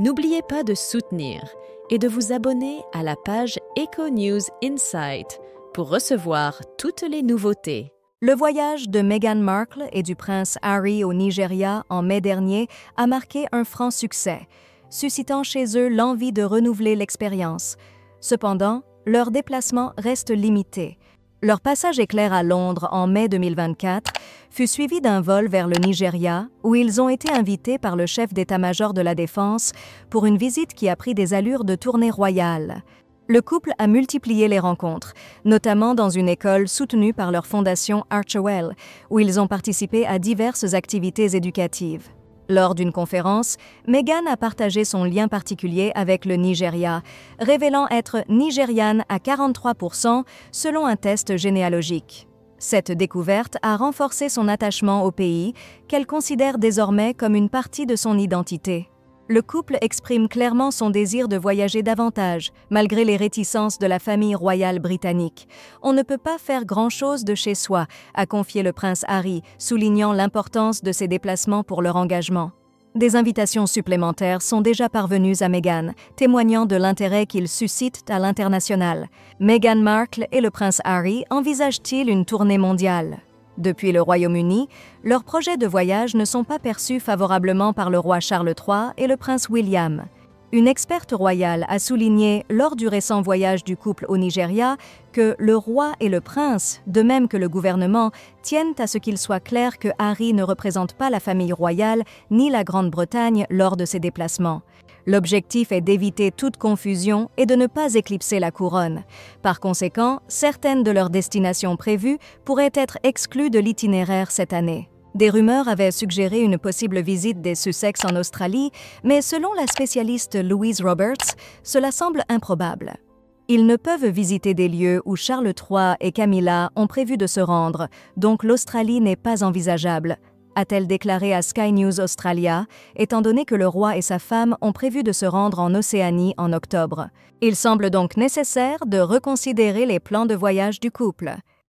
N'oubliez pas de soutenir et de vous abonner à la page Eco News Insight pour recevoir toutes les nouveautés. Le voyage de Meghan Markle et du prince Harry au Nigeria en mai dernier a marqué un franc succès, suscitant chez eux l'envie de renouveler l'expérience. Cependant, leur déplacement reste limité. Leur passage éclair à Londres en mai 2024 fut suivi d'un vol vers le Nigeria où ils ont été invités par le chef d'état-major de la Défense pour une visite qui a pris des allures de tournée royale. Le couple a multiplié les rencontres, notamment dans une école soutenue par leur fondation Archewell, où ils ont participé à diverses activités éducatives. Lors d'une conférence, Meghan a partagé son lien particulier avec le Nigeria, révélant être nigériane à 43% selon un test généalogique. Cette découverte a renforcé son attachement au pays, qu'elle considère désormais comme une partie de son identité. Le couple exprime clairement son désir de voyager davantage, malgré les réticences de la famille royale britannique. On ne peut pas faire grand-chose de chez soi, a confié le prince Harry, soulignant l'importance de ces déplacements pour leur engagement. Des invitations supplémentaires sont déjà parvenues à Meghan, témoignant de l'intérêt qu'ils suscitent à l'international. Meghan Markle et le prince Harry envisagent-ils une tournée mondiale ? Depuis le Royaume-Uni, leurs projets de voyage ne sont pas perçus favorablement par le roi Charles III et le prince William. Une experte royale a souligné lors du récent voyage du couple au Nigeria que le roi et le prince, de même que le gouvernement, tiennent à ce qu'il soit clair que Harry ne représente pas la famille royale ni la Grande-Bretagne lors de ses déplacements. L'objectif est d'éviter toute confusion et de ne pas éclipser la couronne. Par conséquent, certaines de leurs destinations prévues pourraient être exclues de l'itinéraire cette année. Des rumeurs avaient suggéré une possible visite des Sussex en Australie, mais selon la spécialiste Louise Roberts, cela semble improbable. Ils ne peuvent visiter des lieux où Charles III et Camilla ont prévu de se rendre, donc l'Australie n'est pas envisageable, a-t-elle déclaré à Sky News Australia, étant donné que le roi et sa femme ont prévu de se rendre en Océanie en octobre. Il semble donc nécessaire de reconsidérer les plans de voyage du couple.